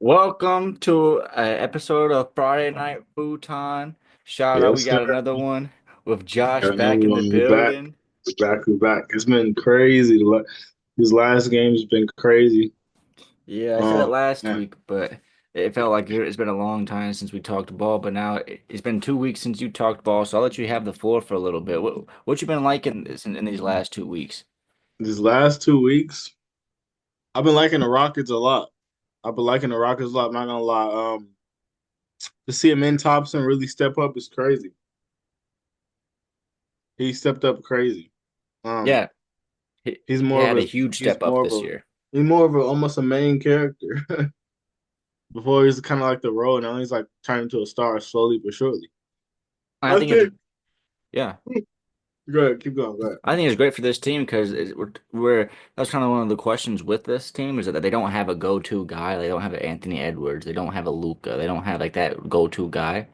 Welcome to an episode of Friday Night Futon. Shout out, we Yes, sir. got another one with Josh Got another back in the one. We're back. building. We're back. It's been crazy. These last games have been crazy. Yeah, I said it last Yeah. week, but it felt like it's been a long time since we talked ball. But now it's been 2 weeks since you talked ball, so I'll let you have the floor for a little bit. What you been liking in these last 2 weeks? These last 2 weeks, I've been liking the Rockets a lot. I've been liking the Rockets a lot. I'm not gonna lie. To see him in Thompson really step up is crazy. He stepped up crazy. Um, Yeah, he's he more of had a a huge he's step up more of this a year. he's more of a almost a main character. Before he's kind of like the role. Now he's like turning into a star slowly but surely. I I think it's think. yeah. Go ahead, keep going. Go ahead. I think it's great for this team because we're that's kind of one of the questions with this team is that they don't have a go-to guy. They don't have an Anthony Edwards. They don't have a Luka. They don't have like that go-to guy.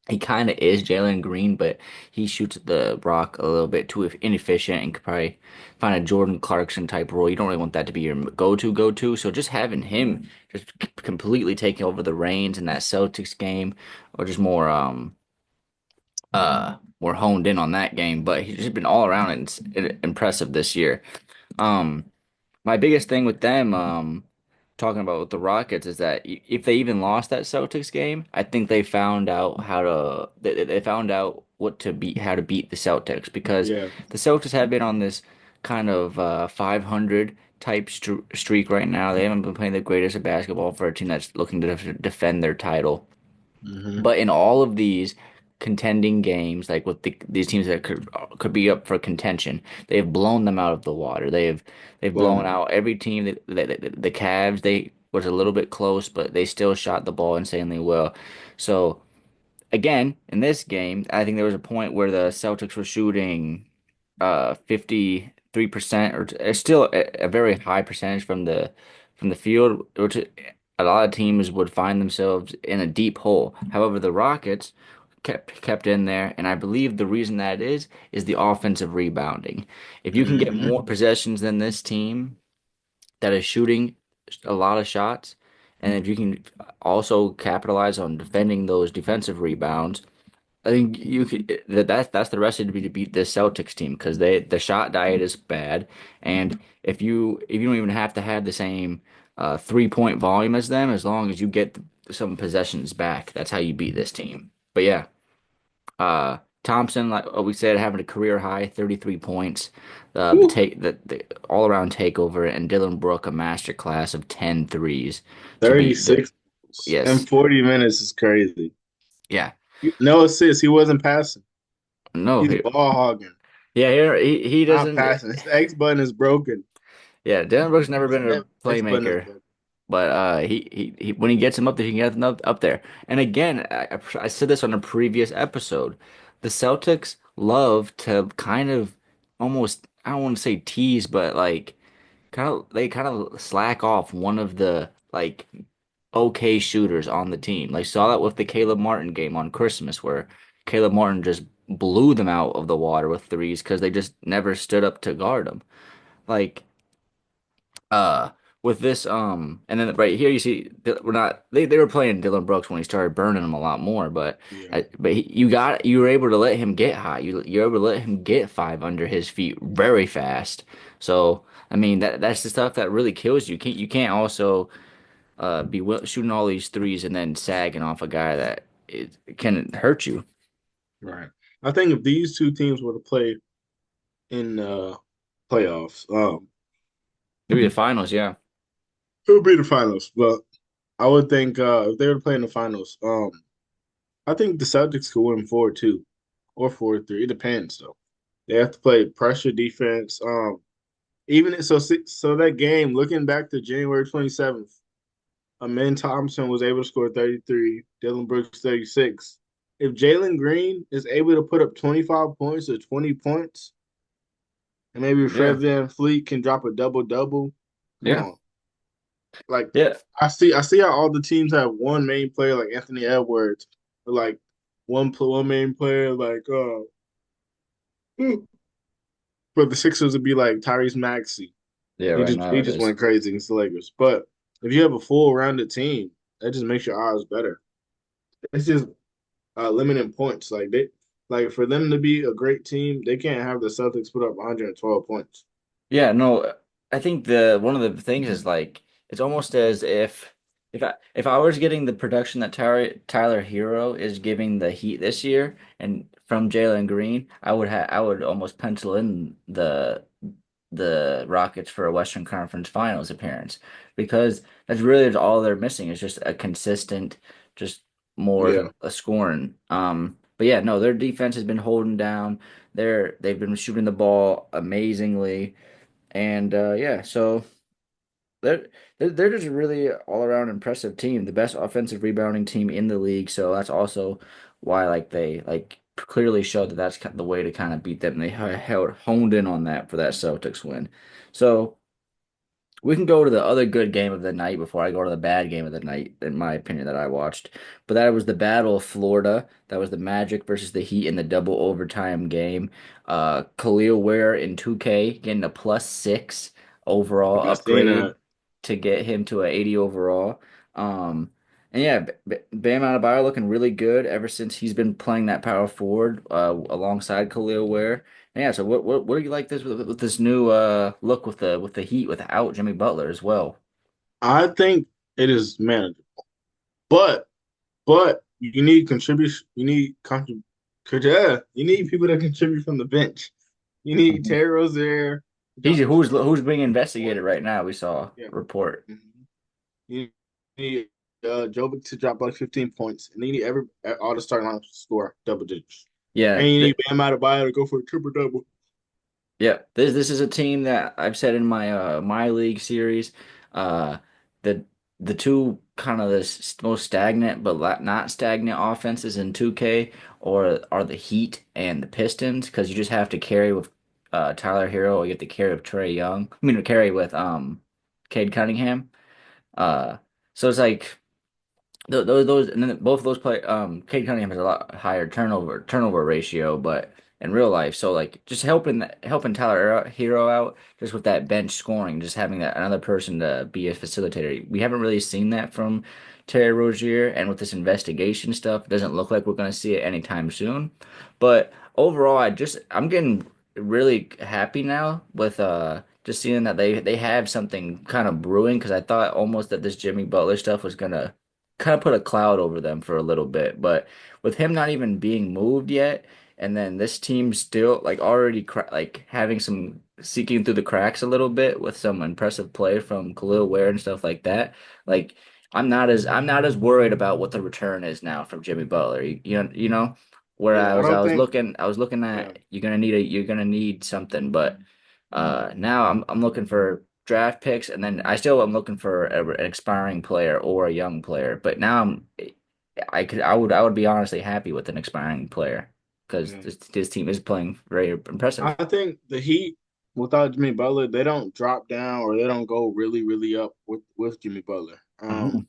He kind of is Jalen Green, but he shoots the rock a little bit too inefficient and could probably find a Jordan Clarkson type role. You don't really want that to be your go-to. So just having him just completely taking over the reins in that Celtics game, or just more honed in on that game, but he's just been all around impressive this year. Um, my biggest thing with them, talking about with the Rockets, is that if they even lost that Celtics game, I think they found out they found out what to beat, how to beat the Celtics because Yeah. the Celtics have been on this kind of 500 type streak right now. They haven't been playing the greatest of basketball for a team that's looking to defend their title. Hmm. But in all of these contending games, like with these teams that could be up for contention, they have blown them out of the water. They've blown Boom. out every team. The Cavs, they was a little bit close, but they still shot the ball insanely well. So again, in this game, I think there was a point where the Celtics were shooting 53%, or it's still a very high percentage from the field, which a lot of teams would find themselves in a deep hole. However, the Rockets kept in there, and I believe the reason that is the offensive rebounding. If you can get Hmm. more possessions than this team that is shooting a lot of shots, and if you can also capitalize on defending those defensive rebounds, I think you could that's the recipe to beat this Celtics team because the shot diet is bad, and if you don't even have to have the same 3-point volume as them, as long as you get some possessions back, that's how you beat this team. But yeah, Thompson, like we said, having a career high 33 points, Whew. the all around takeover, and Dylan Brooke a master class of 10 threes to beat the 36 in yes 40 minutes is crazy. yeah No assists. He wasn't passing. no He's ball hogging, yeah he not doesn't. passing. His X button is broken. Yeah, Dylan Brooks never been a X button is playmaker, broken. but he when he gets him up there, he can get him up there. And again, I said this on a previous episode. The Celtics love to kind of almost, I don't want to say tease, but like kind of slack off one of the like okay shooters on the team. Like saw that with the Caleb Martin game on Christmas, where Caleb Martin just blew them out of the water with threes because they just never stood up to guard him. Like uh, with this, and then right here you see we're not they were playing Dylan Brooks when he started burning him a lot more, but Yeah. you were able to let him get high. You're able to let him get five under his feet very fast. So I mean that's the stuff that really kills you. You can't also be shooting all these threes and then sagging off a guy that it can hurt you. Right. I think if these two teams were to play in playoffs, Maybe the finals, yeah. it would be the finals. But I would think if they were to play in the finals, I think the Celtics could win 4-2 or 4-3. It depends though. They have to play pressure defense. Even so that game, looking back to January 27th, Amin Thompson was able to score 33, Dylan Brooks 36. If Jalen Green is able to put up 25 points or 20 points, and maybe Yeah, Fred VanVleet can drop a double double, come yeah, on. Like yeah, I see how all the teams have one main player like Anthony Edwards, or like one main player like but the Sixers would be like Tyrese Maxey. yeah. He Right just now he it just is. went crazy against the Lakers. But if you have a full rounded team, that just makes your odds better. It's just limiting points. Like for them to be a great team, they can't have the Celtics put up 112 points. Yeah, no, I think the one of the things is like it's almost as if I was getting the production that Tyler Hero is giving the Heat this year and from Jalen Green, I would almost pencil in the Rockets for a Western Conference Finals appearance because that's really all they're missing is just a consistent, just more Yeah, a scoring. But yeah, no, their defense has been holding down. They've been shooting the ball amazingly. And yeah, so they're they're just a really all around impressive team, the best offensive rebounding team in the league. So that's also why like they like clearly showed that that's the way to kind of beat them. They held honed in on that for that Celtics win. So we can go to the other good game of the night before I go to the bad game of the night, in my opinion, that I watched. But that was the Battle of Florida. That was the Magic versus the Heat in the double overtime game. Khalil Ware in 2K getting a +6 overall I seen upgrade that. to get him to a 80 overall. Um, and yeah, Bam Adebayo looking really good ever since he's been playing that power forward alongside Khalil Ware. Yeah, so what do you like this with this new look with the Heat without Jimmy Butler as well? I think it is manageable, but you need contribution. Yeah, you need people that contribute from the bench. You need Mhm. Terry Rozier to He's drop like who's being 15 investigated points. right now. We saw a Yeah. report. Mhm. You need Jovic to drop like 15 points, and then you need all the starting lineups to score double digits. Yeah, And you need Bam Adebayo to go for a triple double. yeah, this is a team that I've said in my my league series, uh, the the two kind of the most stagnant but not stagnant offenses in 2K or are the Heat and the Pistons because you just have to carry with Tyler Hero or you have to carry with Trey Young. I mean, carry with Cade Cunningham. Uh, so it's like. Those and then both of those play Cade Cunningham has a lot higher turnover ratio, but in real life, so like just helping Tyler Hero out just with that bench scoring, just having that another person to be a facilitator. We haven't really seen that from Terry Rozier, and with this investigation stuff, it doesn't look like we're going to see it anytime soon. But overall, I'm getting really happy now with just seeing that they have something kind of brewing because I thought almost that this Jimmy Butler stuff was gonna kind of put a cloud over them for a little bit. But with him not even being moved yet, and then this team still like already like having some seeking through the cracks a little bit with some impressive play from Khalil Ware and stuff like that. Like I'm not as worried about what the return is now from Jimmy Butler. You know. Yeah, I Whereas don't think. I was looking Yeah, at you're gonna need something, but now I'm looking for draft picks, and then I still am looking for an expiring player or a young player. But now I would be honestly happy with an expiring player because yeah. this team is playing very impressive. I think the Heat without Jimmy Butler, they don't drop down or they don't go really, really up with Jimmy Butler. Mhm.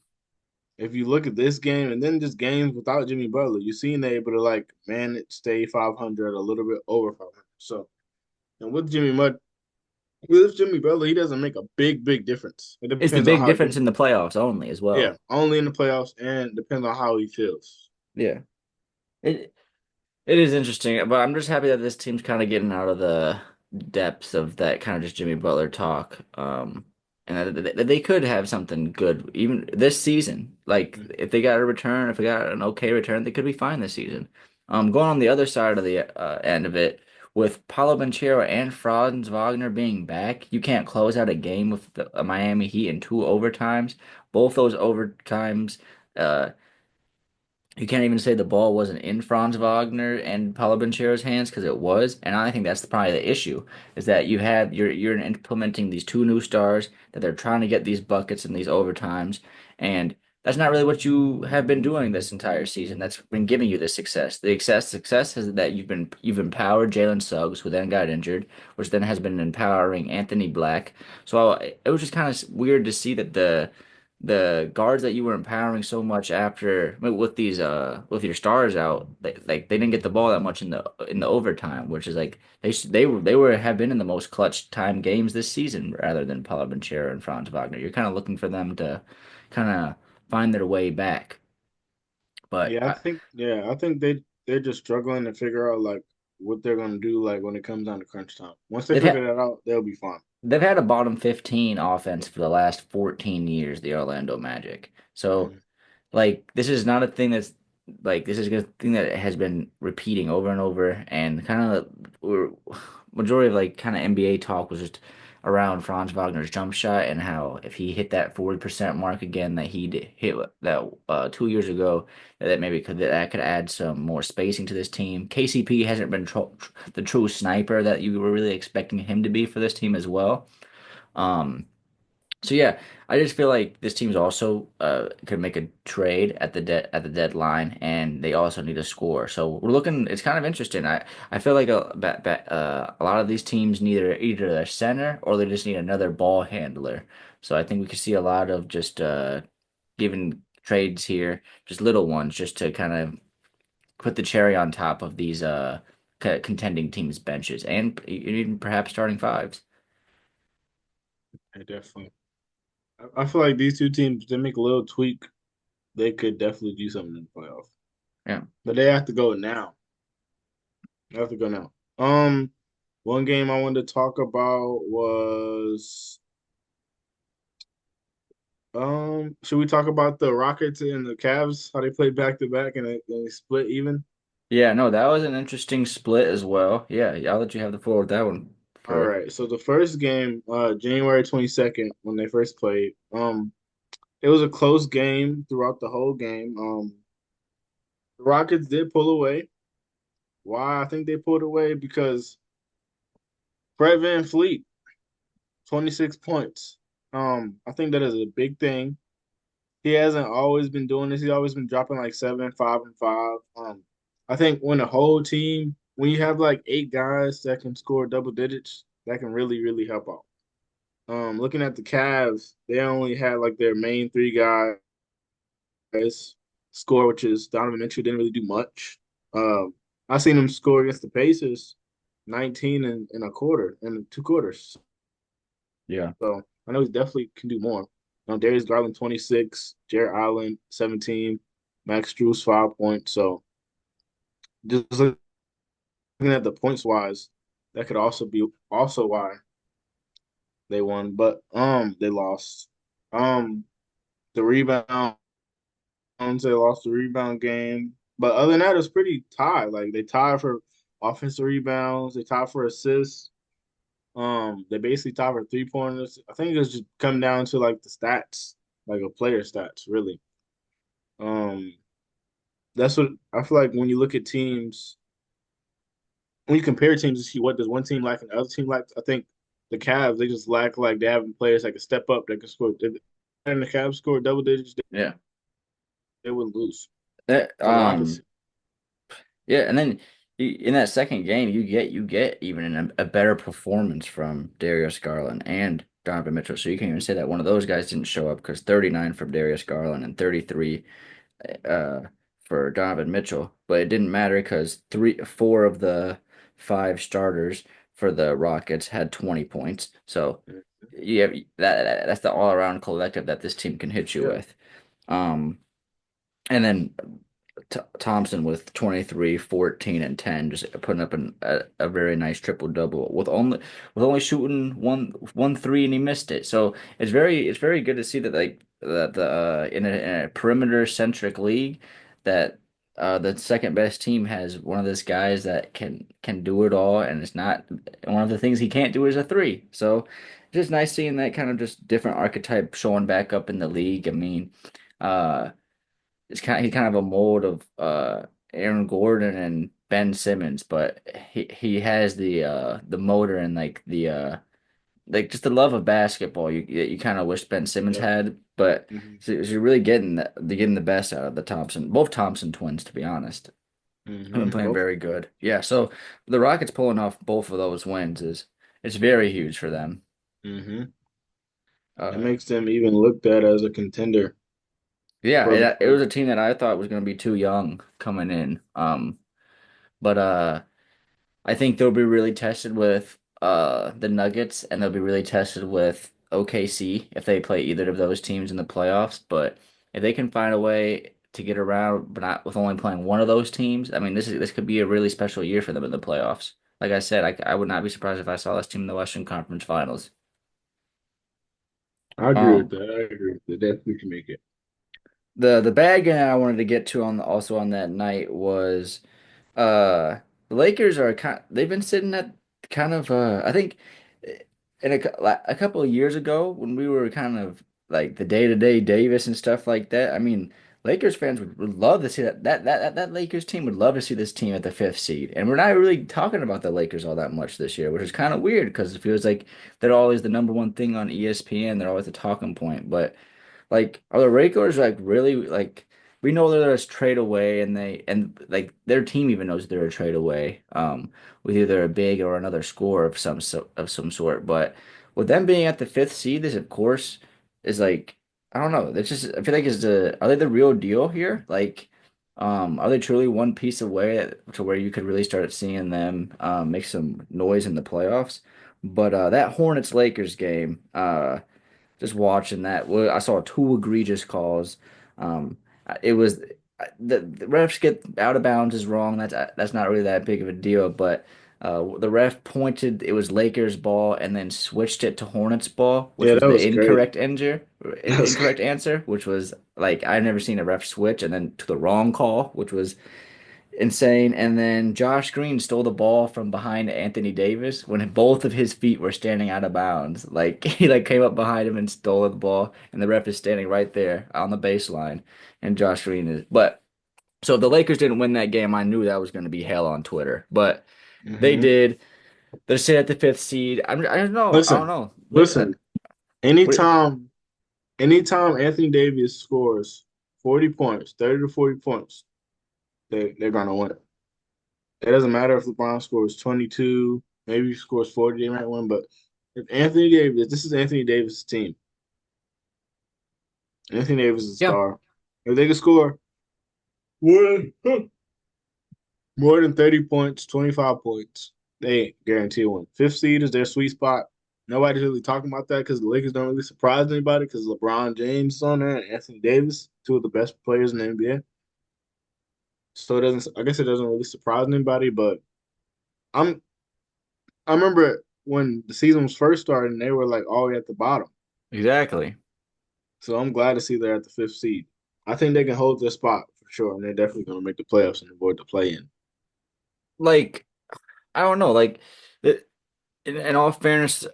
If you look at this game and then just games without Jimmy Butler, you've seen they able to like manage stay 500 a little bit over 500. So and with Jimmy Butler, he doesn't make a big difference. It It's the depends on big how difference in the playoffs only as yeah, well. only in the playoffs and depends on how he feels. Yeah. It It is interesting, but I'm just happy that this team's kind of getting out of the depths of that kind of just Jimmy Butler talk. And that they could have something good even this season. Like Mhm. if they got a return, if they got an okay return, they could be fine this season. Going on the other side of the end of it, with Paulo Banchero and Franz Wagner being back, you can't close out a game with the Miami Heat in two overtimes. Both those overtimes. Uh, you can't even say the ball wasn't in Franz Wagner and Paulo Banchero's hands because it was, and I think that's probably the issue is that you're implementing these two new stars that they're trying to get these buckets and these overtimes, and that's not really what you have been doing this entire season. That's been giving you this success. The success is that you've empowered Jalen Suggs, who then got injured, which then has been empowering Anthony Black. So it was just kind of weird to see that the guards that you were empowering so much after with these with your stars out they didn't get the ball that much in the overtime, which is like they were have been in the most clutch time games this season rather than Paulo Banchero and Franz Wagner. You're kind of looking for them to kind of find their way back. But I think they're just struggling to figure out like what they're gonna do like when it comes down to crunch time. Once they they've figure had that out, they'll be fine. they've had a bottom 15 offense for the last 14 years, the Orlando Magic. So Mhm. like this is not a thing that's like this is a thing that has been repeating over and over, and kind of majority of like kind of NBA talk was just around Franz Wagner's jump shot and how if he hit that 40% mark again that he did hit that 2 years ago, that maybe could add some more spacing to this team. KCP hasn't been the true sniper that you were really expecting him to be for this team as well. Um, so yeah, I just feel like this team's also could make a trade at the deadline, and they also need a score. So we're looking. It's kind of interesting. I feel like a lot of these teams need either a center or they just need another ball handler. So I think we could see a lot of just giving trades here, just little ones, just to kind of put the cherry on top of these contending teams' benches and even perhaps starting fives. Yeah, definitely. I feel like these two teams, they make a little tweak, they could definitely do something in the playoff. Yeah. But they have to go now. They have to go now. One game I wanted to talk about was should we talk about the Rockets and the Cavs, how they played back to back and they split even? Yeah, no, that was an interesting split as well. Yeah, I'll let you have the floor with that one All for. right. So the first game, January 22nd, when they first played, it was a close game throughout the whole game. The Rockets did pull away. Why I think they pulled away? Because Fred VanVleet, 26 points. I think that is a big thing. He hasn't always been doing this. He's always been dropping like 7, 5, and 5. I think when the whole team, when you have like 8 guys that can score double digits, that can really, really help out. Looking at the Cavs, they only had like their main 3 guys score, which is Donovan Mitchell didn't really do much. I seen him score against the Pacers, 19 and a quarter in 2 quarters. Yeah. So I know he definitely can do more. Darius Garland 26, Jarrett Allen 17, Max Strus 5 points. So just looking at the points wise, that could also be also why they won, but they lost. The rebound they lost the rebound game. But other than that, it's pretty tied. Like they tied for offensive rebounds, they tied for assists. They basically tied for 3 pointers. I think it's just come down to like the stats, like a player stats, really. Um, that's what I feel like when you look at teams, when you compare teams to see what does one team lack and the other team lack. I think the Cavs they just lack like they having players that can step up that can score. And the Cavs score double digits, Yeah. they would lose. That, So the opposite. yeah, and then in that second game, you get even a better performance from Darius Garland and Donovan Mitchell. So you can even say that one of those guys didn't show up because 39 from Darius Garland and 33 uh, for Donovan Mitchell, but it didn't matter because four of the five starters for the Rockets had 20 points. So yeah, that's the all around collective that this team can hit you Yeah. with. Um, and then Thompson with 23, 14, and 10, just putting up a very nice triple double with only shooting one three and he missed it. So it's very good to see that like that the in a perimeter centric league that the second best team has one of those guys that can do it all, and it's not one of the things he can't do is a three. So it's just nice seeing that kind of just different archetype showing back up in the league. I mean, uh he's kind of a mold of Aaron Gordon and Ben Simmons, but he has the motor and like just the love of basketball you kind of wish Ben Simmons Yep. had, but Hmm. so you're really getting the best out of the both Thompson twins, to be honest. Have been playing Both. very good. Yeah, so the Rockets pulling off both of those wins is it's very huge for them. Hmm. It Uh, makes them even looked at as a contender yeah, for the it was first. a team that I thought was going to be too young coming in. But I think they'll be really tested with the Nuggets, and they'll be really tested with OKC if they play either of those teams in the playoffs. But if they can find a way to get around, but not with only playing one of those teams, I mean, this could be a really special year for them in the playoffs. Like I said, I would not be surprised if I saw this team in the Western Conference Finals. I agree with Um, that. I agree with that. Definitely can make it. the bad game I wanted to get to on also on that night was the Lakers are they've been sitting at kind of I think in a couple of years ago when we were kind of like the day-to-day Davis and stuff like that. I mean, Lakers fans would love to see that Lakers team would love to see this team at the fifth seed. And we're not really talking about the Lakers all that much this year, which is kind of weird because it feels like they're always the number one thing on ESPN. They're always the talking point, but. Like, are the Lakers like really like we know they're a trade away and like their team even knows they're a trade away with either a big or another score of some sort. But with them being at the fifth seed, this of course is like I don't know. It's just I feel like is the are they the real deal here? Like are they truly one piece away to where you could really start seeing them make some noise in the playoffs? But that Hornets Lakers game, just watching that, well, I saw two egregious calls. Um, it was the refs get out of bounds is wrong. That's not really that big of a deal. But the ref pointed it was Lakers ball and then switched it to Hornets ball, which Yeah, was that the was crazy. That was incorrect answer, which was like I've never seen a ref switch and then to the wrong call, which was insane. And then Josh Green stole the ball from behind Anthony Davis when both of his feet were standing out of bounds. Like he like came up behind him and stole the ball, and the ref is standing right there on the baseline. And Josh Green is, but so if the Lakers didn't win that game, I knew that was going to be hell on Twitter. But they hmm did. They're sitting at the fifth seed. I don't know. I don't Listen, know. listen. What, Anytime, anytime Anthony Davis scores 40 points, 30 to 40 points, they're gonna win. It doesn't matter if LeBron scores 22, maybe he scores 40, they might win. But if Anthony Davis, this is Anthony Davis' team. Anthony Davis is a yeah, star. If they can score more than, more than 30 points, 25 points, they guarantee a win. Fifth seed is their sweet spot. Nobody's really talking about that because the Lakers don't really surprise anybody because LeBron James is on there and Anthony Davis, two of the best players in the NBA. So it doesn't. I guess it doesn't really surprise anybody. But I'm. I remember when the season was first starting, they were like all the way at the bottom. exactly. So I'm glad to see they're at the fifth seed. I think they can hold their spot for sure, and they're definitely going to make the playoffs and avoid the play-in. Like I don't know. Like in all fairness,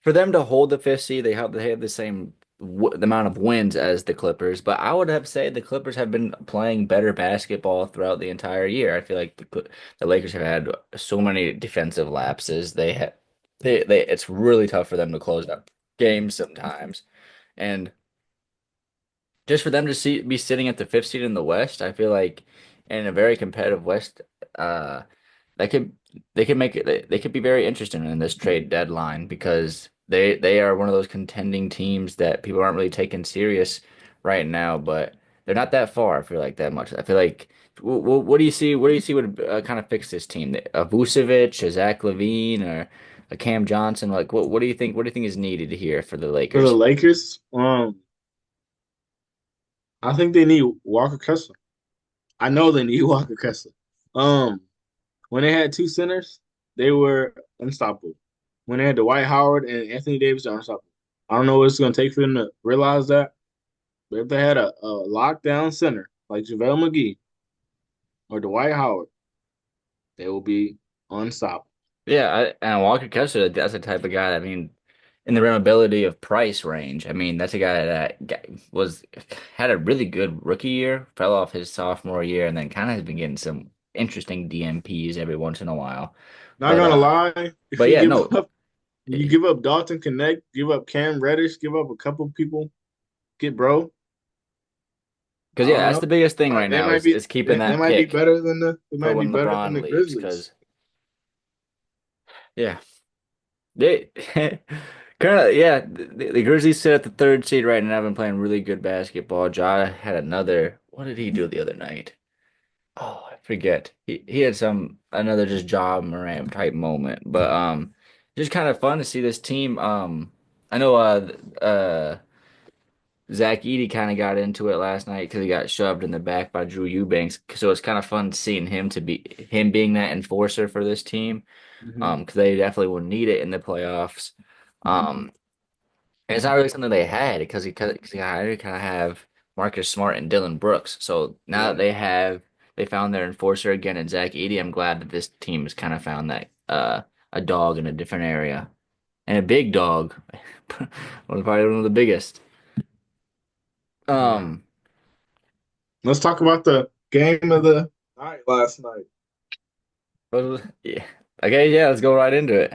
for them to hold the fifth seed, they have the same the amount of wins as the Clippers, but I would have said the Clippers have been playing better basketball throughout the entire year. I feel like the Lakers have had so many defensive lapses. They it's really tough for them to close out games sometimes. And just for them to be sitting at the fifth seed in the West, I feel like in a very competitive West, uh, they could they could make it they could be very interesting in this trade deadline because they are one of those contending teams that people aren't really taking serious right now, but they're not that far. I feel like that much. I feel like what do you see? What do you see would kind of fix this team? A Vucevic, a Zach LaVine, or a Cam Johnson? Like what do you think? What do you think is needed here for the For the Lakers? Lakers, I think they need Walker Kessler. I know they need Walker Kessler. Um, when they had two centers, they were unstoppable. When they had Dwight Howard and Anthony Davis, they're unstoppable. I don't know what it's going to take for them to realize that, but if they had a lockdown center like JaVale McGee or Dwight Howard, they will be unstoppable. Yeah, and Walker Kessler, that's the type of guy. I mean, in the ability of price range. I mean, that's a guy that was had a really good rookie year, fell off his sophomore year, and then kind of has been getting some interesting DMPs every once in a while. Not But gonna lie, if but you yeah, give no, up, you give up Dalton Connect, give up Cam Reddish, give up a couple people, get bro. because I yeah, don't that's know. the biggest thing right They now might be is keeping they that might be pick better than they for might be when better than LeBron the leaves. Grizzlies. Because yeah, they currently yeah the Grizzlies sit at the third seed right now. Have been playing really good basketball. Ja had another. What did he do the other night? Oh, I forget. He had some another just job Moran type moment, but just kind of fun to see this team. I know Zach Edey kind of got into it last night because he got shoved in the back by Drew Eubanks. So it's kind of fun seeing him being that enforcer for this team. Hmm. Because they definitely will need it in the playoffs. Um, and it's not really something they had because they kind of have Marcus Smart and Dylan Brooks. So now that Yeah. they found their enforcer again in Zach Edey, I'm glad that this team has kind of found that a dog in a different area and a big dog, probably one of the biggest. Yeah. Um, Let's talk about the game of the night last night. yeah. Okay, yeah, let's go right into it.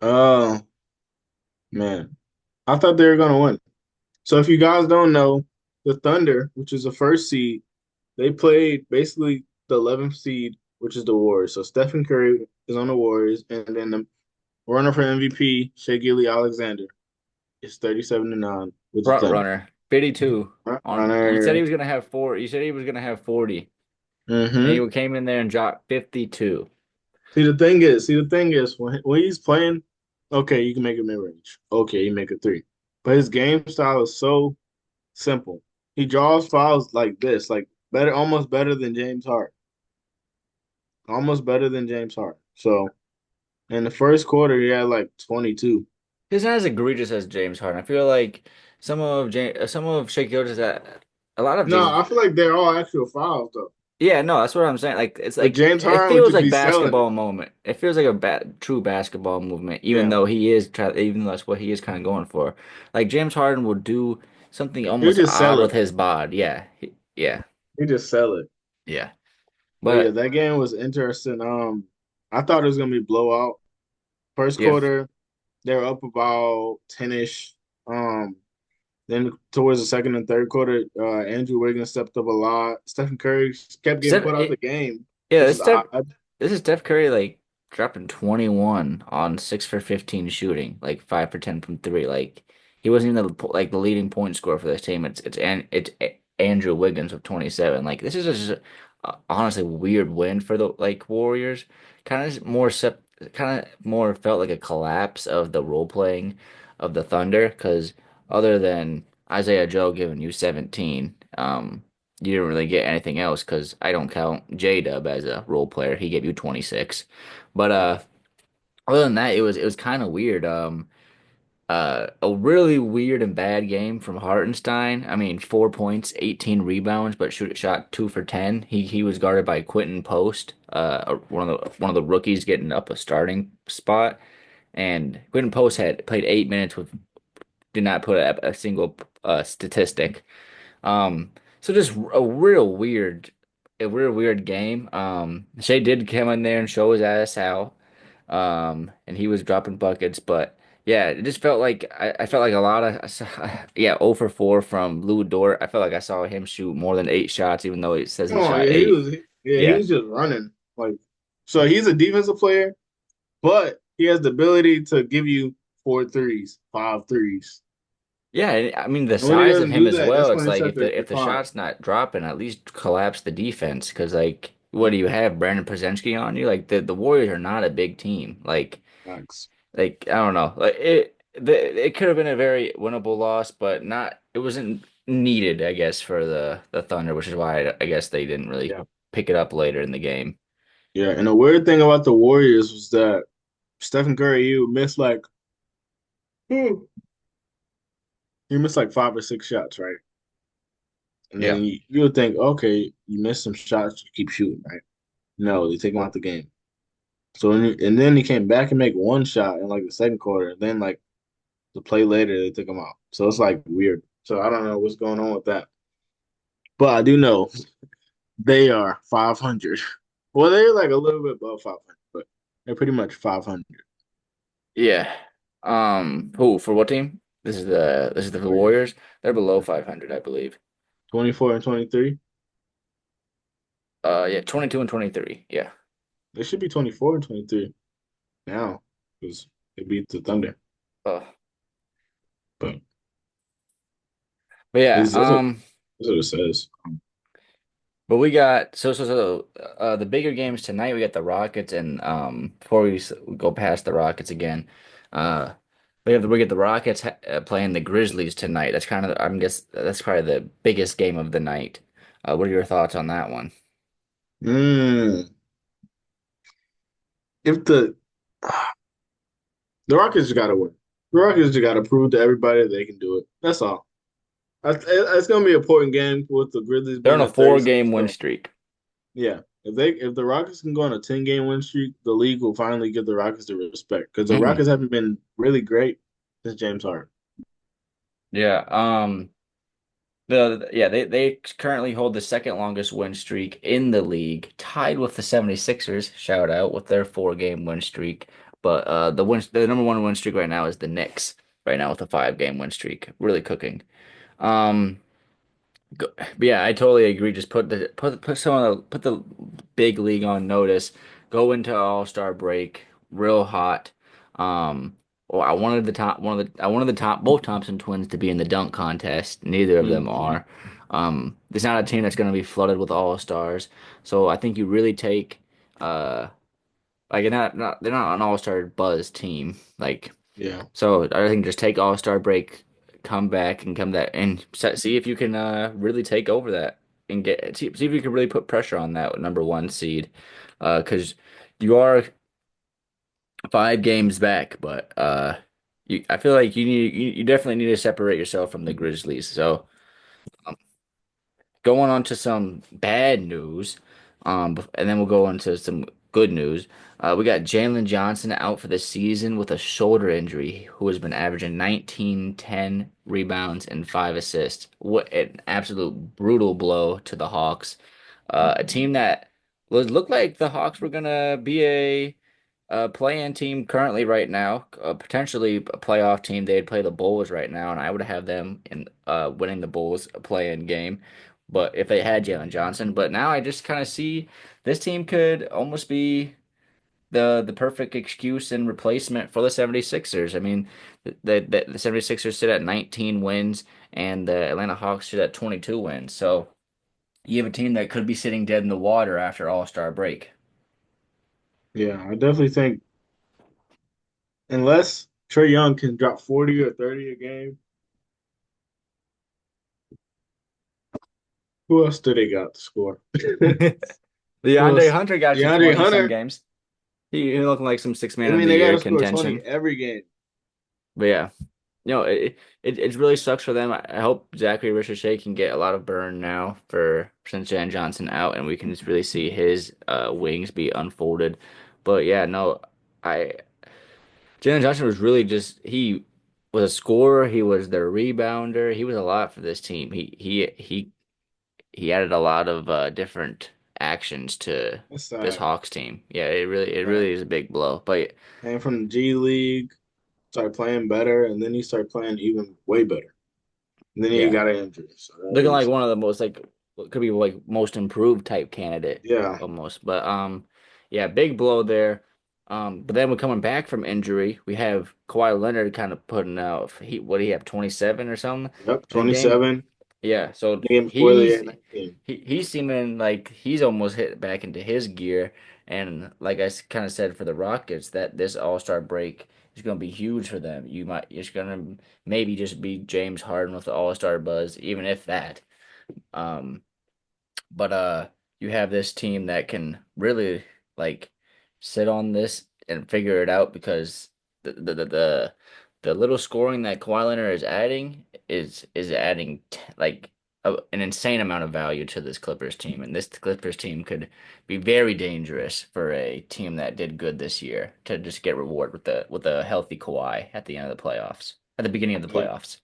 Oh man, I thought they were gonna win. So if you guys don't know, the Thunder, which is the first seed, they played basically the 11th seed, which is the Warriors. So Stephen Curry is on the Warriors, and then the runner for MVP, Shea Alexander, is 37-9 with the Front Thunder. runner, 52 on. You said he Runner. was gonna have four. You said he was gonna have 40, and Mm-hmm. he came in there and dropped 52. See the thing is when he's playing, okay, you can make a mid range. Okay, you make a three. But his game style is so simple. He draws fouls like this, like better, almost better than James Hart. Almost better than James Hart. So in the first quarter, he had like 22. He's not as egregious as James Harden. I feel like some of Shea Gilgeous a lot of No, James. I feel like they're all actual fouls though. Yeah, no, that's what I'm saying. Like But James it Harden would feels just like be selling it. basketball moment. It feels like a true basketball movement, Yeah, even though that's what he is kind of going for. Like James Harden will do something he would almost just odd sell with it. his bod. Yeah, He just sell it. yeah. But yeah, But that game was interesting. I thought it was gonna be blowout. First yeah, quarter, they were up about 10-ish. Um, then towards the second and third quarter, Andrew Wiggins stepped up a lot. Stephen Curry kept getting Steph, put out the it, game, yeah, which is odd. this is Steph Curry like dropping 21 on 6 for 15 shooting, like 5 for 10 from three. Like he wasn't even the leading point scorer for this team. Andrew Wiggins with 27. Like this is just honestly weird win for the like Warriors. Kind of more felt like a collapse of the role playing of the Thunder because other than Isaiah Joe giving you 17, you didn't really get anything else because I don't count J-Dub as a role player. He gave you 26. But other than that, it was kind of weird. A really weird and bad game from Hartenstein. I mean, 4 points, 18 rebounds, but shot 2 for 10. He was guarded by Quentin Post, one of the rookies getting up a starting spot. And Quentin Post had played 8 minutes with did not put a single statistic. So just a real weird game. Shea did come in there and show his ass out, and he was dropping buckets, but yeah, it just felt like I felt like a lot of yeah, 0 for 4 from Lou Dort. I felt like I saw him shoot more than 8 shots, even though it says he Oh shot yeah, eight. he Yeah, was just running like. So he's a defensive player, but he has the ability to give you four threes, five threes. yeah. I mean the And when he size of doesn't him do as that, well. that's It's when it's like at the if the decline. shot's not dropping, at least collapse the defense. Because like, what do you have, Brandon Przemski on you? Like the Warriors are not a big team. Thanks. Like I don't know. It could have been a very winnable loss, but not it wasn't needed, I guess, for the Thunder, which is why I guess they didn't really Yeah. pick it up later in the game. Yeah, and the weird thing about the Warriors was that Stephen Curry, you missed like he missed like 5 or 6 shots, right? And Yeah. then you would think, okay, you missed some shots, you keep shooting, right? No, they take him out the game. So and then he came back and make one shot in like the second quarter. And then like the play later, they took him out. So it's like weird. So I don't know what's going on with that. But I do know they are 500. Well, they're like a little bit above 500, but they're pretty much 500 Yeah. Who for what team? This is the Warriors. Warriors. They're below 500, I believe. 24 and 23. Yeah, 22 and 23. Yeah. They should be 24 and 23 now because they beat the Thunder. Uh, But but yeah, it's, that's what it says. but we got the bigger games tonight. We got the Rockets, and before we go past the Rockets again, uh, we get the Rockets playing the Grizzlies tonight. That's kind of I'm guess that's probably the biggest game of the night. What are your thoughts on that one? Mm. If the Rockets just gotta win. The Rockets just gotta prove to everybody they can do it. That's all. It's gonna be an important game with the Grizzlies They're being on a at 36. four-game win So streak. yeah, if the Rockets can go on a 10-game win streak, the league will finally give the Rockets the respect because the Hmm. Rockets haven't been really great since James Harden. Yeah. They currently hold the second longest win streak in the league, tied with the 76ers, shout out, with their four-game win streak. But the number one win streak right now is the Knicks, right now with a five-game win streak. Really cooking. Um but yeah, I totally agree. Just put the big league on notice. Go into All-Star break real hot. Um, I wanted I wanted the top both Thompson twins to be in the dunk contest. Neither of them Hmm. are. There's not a team that's going to be flooded with All-Stars. So I think you really take uh like they're not an All-Star buzz team. Like Yeah, so I think just take All-Star break, come back and come that and see if you can really take over that and see if you can really put pressure on that number one seed. Because you are 5 games back, but I feel like you definitely need to separate yourself from the Grizzlies. So going on to some bad news, and then we'll go into some good news. We got Jalen Johnson out for the season with a shoulder injury, who has been averaging 19, 10 rebounds, and 5 assists. What an absolute brutal blow to the Hawks. A team that looked like the Hawks were gonna be a play-in team currently right now, potentially a playoff team. They'd play the Bulls right now, and I would have them in winning the Bulls play-in game. But if they had Jalen Johnson, but now I just kind of see this team could almost be the perfect excuse and replacement for the 76ers. I mean, the 76ers sit at 19 wins and the Atlanta Hawks sit at 22 wins. So you have a team that could be sitting dead in the water after All-Star break. yeah, I definitely think unless Trey Young can drop 40 or 30 a game, who else do they got to score? Who DeAndre else? Hunter got you DeAndre 20 some Hunter. games. He looking like some six I man of mean, the they got year to score 20 contention. every game. But yeah, it really sucks for them. I hope Zachary Ricochet can get a lot of burn now for since Jan Johnson out, and we can just really see his wings be unfolded. But yeah, no, I Jalen Johnson was really just he was a scorer. He was their rebounder. He was a lot for this team. He added a lot of different actions to That's this sad. Hawks team. Yeah, it Sad. really is a big blow. But Came from the G League, started playing better, and then he started playing even way better. And then he yeah, got an injury. So that looking like was, one of the most like could be like most improved type candidate yeah, almost. But yeah, big blow there. But then we're coming back from injury. We have Kawhi Leonard kind of putting out what do you have 27 or something yep, in game. 27. Yeah, so The game before they had 19. he's seeming like he's almost hit back into his gear. And like I kind of said for the Rockets, that this All-Star break is going to be huge for them. It's going to maybe just be James Harden with the All-Star buzz, even if that. Um, but you have this team that can really like sit on this and figure it out because the the the the, the little scoring that Kawhi Leonard is adding is adding an insane amount of value to this Clippers team, and this Clippers team could be very dangerous for a team that did good this year to just get reward with a healthy Kawhi at the end of the playoffs, at the beginning of the Yeah, playoffs.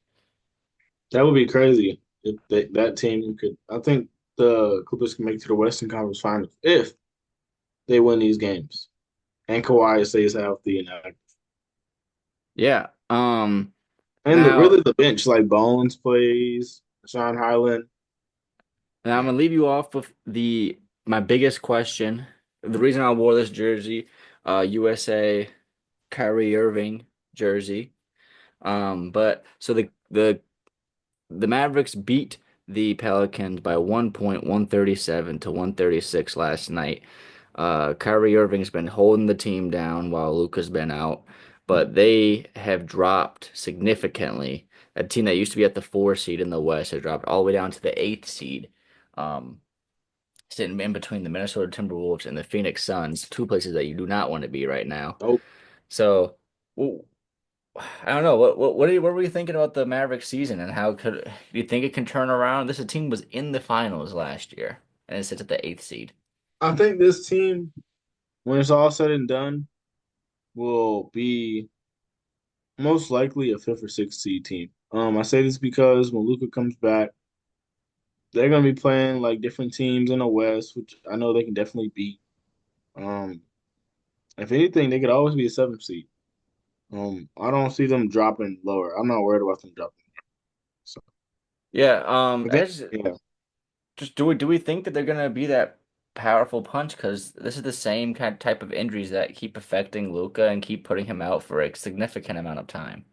that would be crazy if that team could. I think the Clippers can make it to the Western Conference Finals if they win these games and Kawhi stays healthy and active. Yeah. And Now. really the bench, like Bones plays, Sean Highland. Now I'm gonna leave you off with the my biggest question. The reason I wore this jersey, USA Kyrie Irving jersey. But so the Mavericks beat the Pelicans by 1 point, 137 to 136 last night. Kyrie Irving's been holding the team down while Luka's been out. but they have dropped significantly. A team that used to be at the 4 seed in the West has dropped all the way down to the 8th seed, um, sitting in between the Minnesota Timberwolves and the Phoenix Suns, two places that you do not want to be right now. Nope. So, well, I don't know. What were you thinking about the Mavericks season and how could do you think it can turn around? This team was in the finals last year and it sits at the 8th seed. I think this team, when it's all said and done, will be most likely a fifth or sixth seed team. I say this because when Luca comes back, they're gonna be playing like different teams in the West, which I know they can definitely beat. Um, if anything, they could always be a seventh seed. I don't see them dropping lower. I'm not worried about them dropping. So Yeah, I I think, yeah, just do we think that they're gonna be that powerful punch? Because this is the same kind of type of injuries that keep affecting Luca and keep putting him out for a significant amount of time.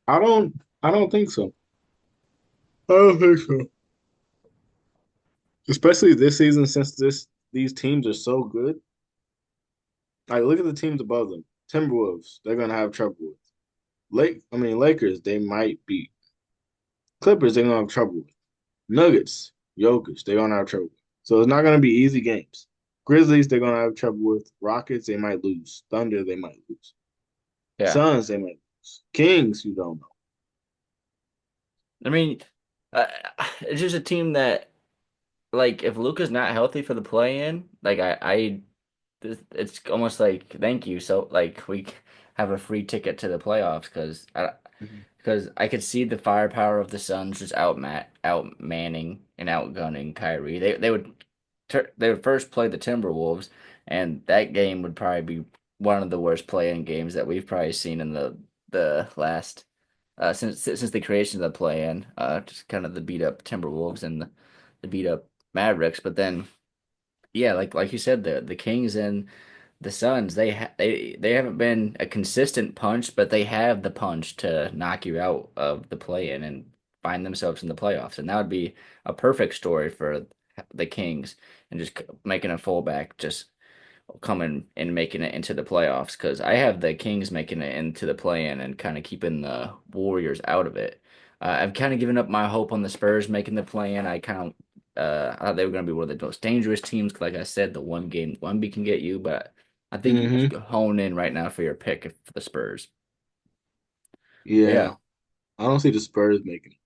I don't think so. I don't think so. Especially this season, since these teams are so good. Like, look at the teams above them. Timberwolves, they're gonna have trouble with. Lakers, they might beat. Clippers, they're gonna have trouble with. Nuggets, Jokic, they're gonna have trouble with. So it's not gonna be easy games. Grizzlies, they're gonna have trouble with. Rockets, they might lose. Thunder, they might lose. Yeah, Suns, they might lose. Kings, you don't know. I mean, uh, it's just a team that like if Luca's not healthy for the play-in, like it's almost like thank you. So like we have a free ticket to the playoffs Mhm. because I could see the firepower of the Suns just out manning and outgunning Kyrie. They would first play the Timberwolves, and that game would probably be one of the worst play-in games that we've probably seen in the last since the creation of the play-in. Just kind of the beat up Timberwolves and the beat up Mavericks, but then. Yeah, like you said, the Kings and the Suns, they haven't been a consistent punch, but they have the punch to knock you out of the play-in and find themselves in the playoffs. And that would be a perfect story for the Kings and just making a fullback just coming and making it into the playoffs because I have the Kings making it into the play-in and kind of keeping the Warriors out of it. I've kind of given up my hope on the Spurs making the play-in. I thought they were going to be one of the most dangerous teams. Like I said, the one game Wemby can get you, but I think you just Mhm. hone in right now for your pick for the Spurs. Yeah, Yeah, I don't see the Spurs making it.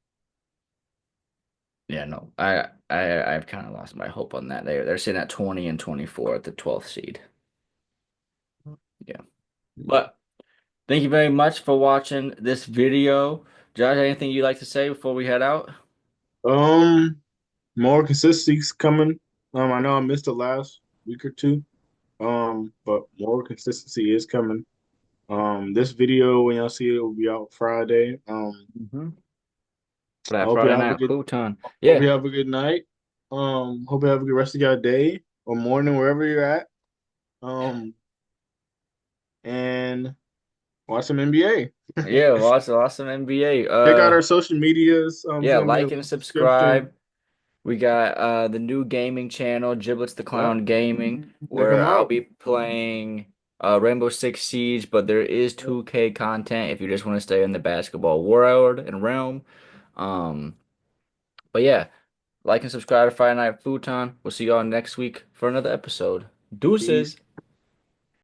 yeah, no, I've kind of lost my hope on that. They're sitting at 20 and 24 at the 12th seed. Yeah, but. Thank you very much for watching this video. Josh, anything you'd like to say before we head out? Um, More consistency's coming. I know I missed the last week or two. But more consistency is coming. This video when y'all see it will be out Friday. Hmm. For I that hope you Friday have a night good futon. hope Yeah, you have a good night. Hope you have a good rest of your day or morning wherever you're at. Um, and watch some NBA. yeah, awesome NBA. Check out our social medias. It's Yeah, gonna be in like the and description. subscribe. We got the new gaming channel, Giblets the Yep, Clown Gaming, check where them I'll out. be playing Rainbow Six Siege, but there is 2K content if you just want to stay in the basketball world and realm. Um, but yeah. Like and subscribe to Friday Night Futon. We'll see y'all next week for another episode. Peace. Deuces.